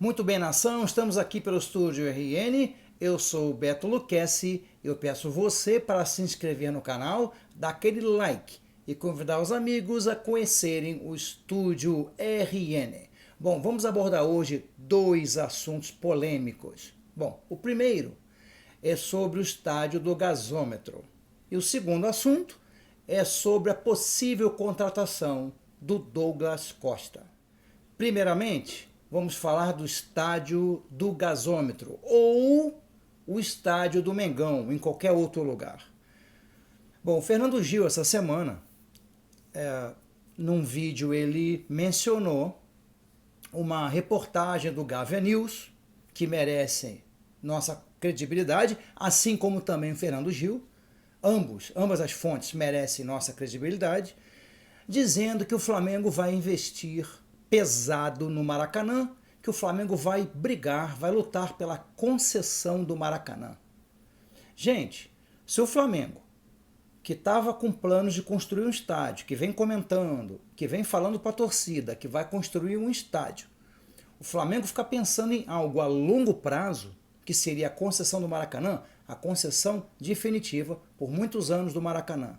Muito bem, nação, estamos aqui pelo Estúdio RN. Eu sou o Beto Luquezzi. Eu peço você para se inscrever no canal, dar aquele like e convidar os amigos a conhecerem o Estúdio RN. Bom, vamos abordar hoje dois assuntos polêmicos. Bom, o primeiro é sobre o estádio do gasômetro. E o segundo assunto é sobre a possível contratação do Douglas Costa. Primeiramente, vamos falar do estádio do gasômetro ou o estádio do Mengão, em qualquer outro lugar. Bom, o Fernando Gil, essa semana, num vídeo, ele mencionou uma reportagem do Gávea News, que merece nossa credibilidade, assim como também o Fernando Gil. Ambas as fontes merecem nossa credibilidade, dizendo que o Flamengo vai investir pesado no Maracanã, que o Flamengo vai brigar, vai lutar pela concessão do Maracanã. Gente, se o Flamengo, que estava com planos de construir um estádio, que vem comentando, que vem falando para a torcida, que vai construir um estádio, o Flamengo fica pensando em algo a longo prazo, que seria a concessão do Maracanã, a concessão definitiva por muitos anos do Maracanã.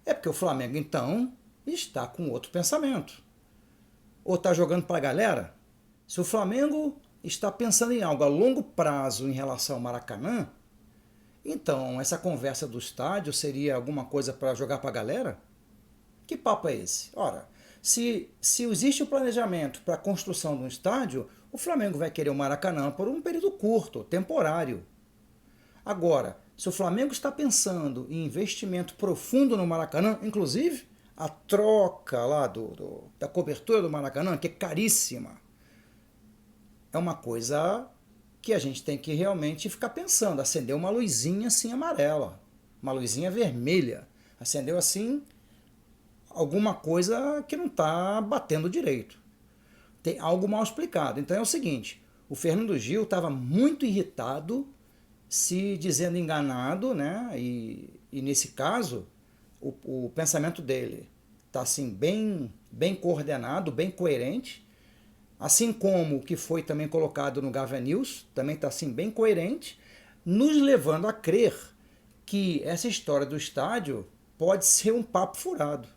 É porque o Flamengo, então, está com outro pensamento. Ou está jogando para a galera? Se o Flamengo está pensando em algo a longo prazo em relação ao Maracanã, então essa conversa do estádio seria alguma coisa para jogar para a galera? Que papo é esse? Ora, se existe o planejamento para a construção de um estádio, o Flamengo vai querer o Maracanã por um período curto, temporário. Agora, se o Flamengo está pensando em investimento profundo no Maracanã, inclusive a troca lá da cobertura do Maracanã, que é caríssima, é uma coisa que a gente tem que realmente ficar pensando, acender uma luzinha assim amarela, uma luzinha vermelha, acendeu assim alguma coisa que não está batendo direito. Tem algo mal explicado. Então é o seguinte, o Fernando Gil estava muito irritado, se dizendo enganado, né? E nesse caso, o pensamento dele está assim bem coordenado, bem coerente, assim como o que foi também colocado no Gávea News, também está assim bem coerente, nos levando a crer que essa história do estádio pode ser um papo furado,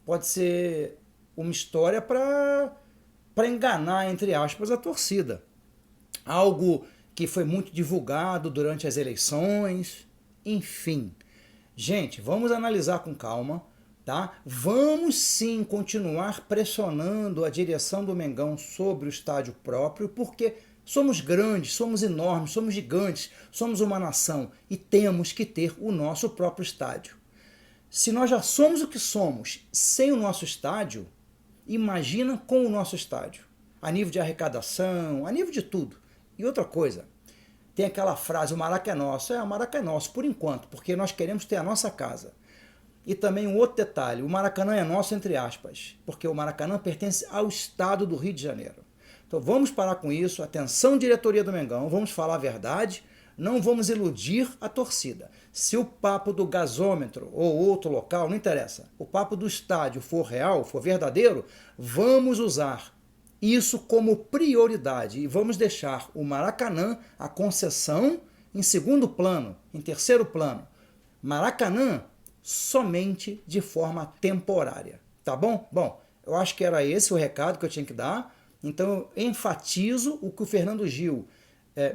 pode ser uma história para enganar, entre aspas, a torcida. Algo que foi muito divulgado durante as eleições, enfim. Gente, vamos analisar com calma, tá? Vamos sim continuar pressionando a direção do Mengão sobre o estádio próprio, porque somos grandes, somos enormes, somos gigantes, somos uma nação e temos que ter o nosso próprio estádio. Se nós já somos o que somos sem o nosso estádio, imagina com o nosso estádio, a nível de arrecadação, a nível de tudo. E outra coisa, tem aquela frase, o Maraca é nosso. O Maraca é nosso por enquanto, porque nós queremos ter a nossa casa. E também um outro detalhe, o Maracanã é nosso entre aspas, porque o Maracanã pertence ao estado do Rio de Janeiro. Então vamos parar com isso, atenção diretoria do Mengão, vamos falar a verdade, não vamos iludir a torcida. Se o papo do gasômetro ou outro local, não interessa, o papo do estádio for real, for verdadeiro, vamos usar isso como prioridade e vamos deixar o Maracanã, a concessão, em segundo plano, em terceiro plano. Maracanã somente de forma temporária, tá bom? Bom, eu acho que era esse o recado que eu tinha que dar, então eu enfatizo o que o Fernando Gil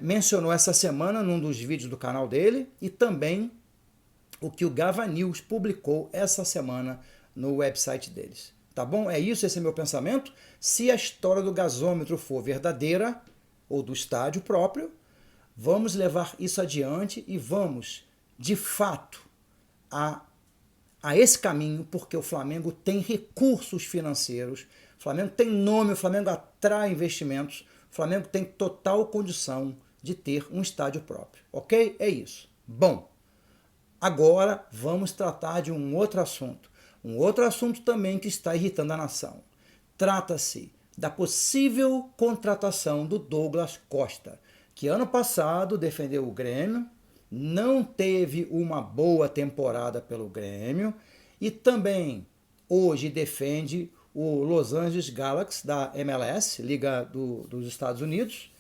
mencionou essa semana num dos vídeos do canal dele e também o que o Gávea News publicou essa semana no website deles. Tá bom? É isso, esse é meu pensamento. Se a história do gasômetro for verdadeira, ou do estádio próprio, vamos levar isso adiante e vamos, de fato, a esse caminho, porque o Flamengo tem recursos financeiros, o Flamengo tem nome, o Flamengo atrai investimentos, o Flamengo tem total condição de ter um estádio próprio. Ok? É isso. Bom, agora vamos tratar de um outro assunto. Um outro assunto também que está irritando a nação. Trata-se da possível contratação do Douglas Costa, que ano passado defendeu o Grêmio, não teve uma boa temporada pelo Grêmio e também hoje defende o Los Angeles Galaxy da MLS, Liga dos Estados Unidos,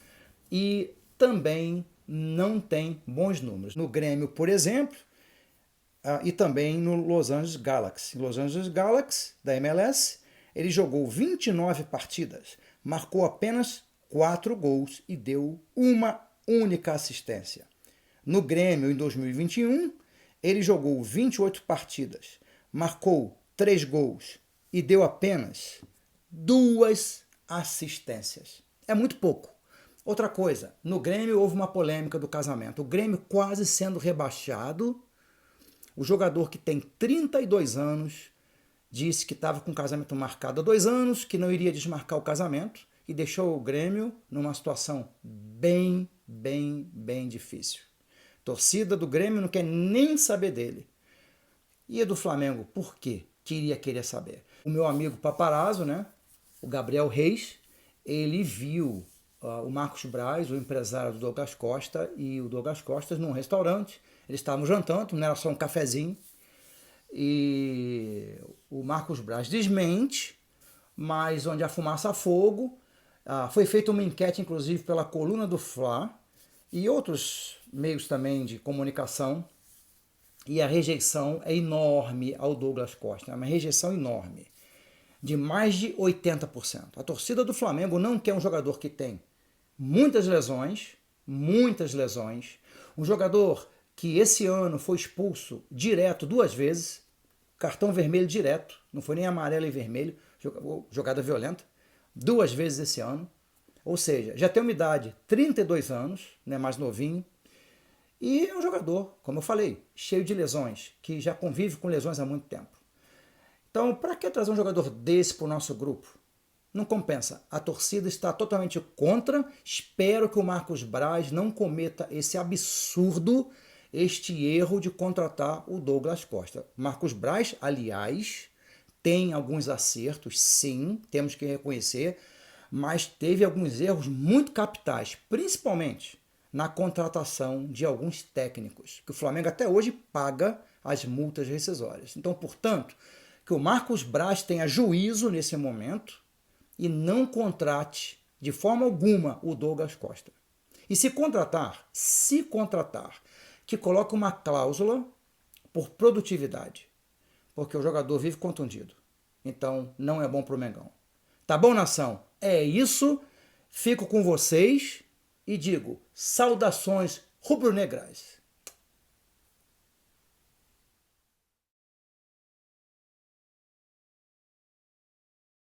e também não tem bons números. No Grêmio, por exemplo, e também no Los Angeles Galaxy. Los Angeles Galaxy da MLS, ele jogou 29 partidas, marcou apenas 4 gols e deu uma única assistência. No Grêmio, em 2021, ele jogou 28 partidas, marcou 3 gols e deu apenas 2 assistências. É muito pouco. Outra coisa, no Grêmio houve uma polêmica do casamento. O Grêmio quase sendo rebaixado. O jogador que tem 32 anos disse que estava com o casamento marcado há 2 anos, que não iria desmarcar o casamento e deixou o Grêmio numa situação bem difícil. A torcida do Grêmio não quer nem saber dele. E a do Flamengo, por quê? Queria saber. O meu amigo paparazzo, né? O Gabriel Reis, ele viu o Marcos Braz, o empresário do Douglas Costa, e o Douglas Costa num restaurante. Eles estavam jantando, não era só um cafezinho. E o Marcos Braz desmente, mas onde a fumaça há fogo. Foi feita uma enquete, inclusive, pela Coluna do Fla e outros meios também de comunicação. E a rejeição é enorme ao Douglas Costa, é uma rejeição enorme, de mais de 80%. A torcida do Flamengo não quer um jogador que tem muitas lesões, um jogador que esse ano foi expulso direto 2 vezes, cartão vermelho direto, não foi nem amarelo e vermelho, jogada violenta, 2 vezes esse ano, ou seja, já tem uma idade, 32 anos, né, mais novinho, e é um jogador, como eu falei, cheio de lesões, que já convive com lesões há muito tempo. Então, para que trazer um jogador desse para o nosso grupo? Não compensa. A torcida está totalmente contra. Espero que o Marcos Braz não cometa esse absurdo, este erro de contratar o Douglas Costa. Marcos Braz, aliás, tem alguns acertos, sim, temos que reconhecer, mas teve alguns erros muito capitais, principalmente na contratação de alguns técnicos, que o Flamengo até hoje paga as multas rescisórias. Então, portanto, que o Marcos Braz tenha juízo nesse momento e não contrate de forma alguma o Douglas Costa. E se contratar, que coloque uma cláusula por produtividade, porque o jogador vive contundido. Então, não é bom para o Mengão. Tá bom, nação? É isso. Fico com vocês e digo saudações rubro-negras.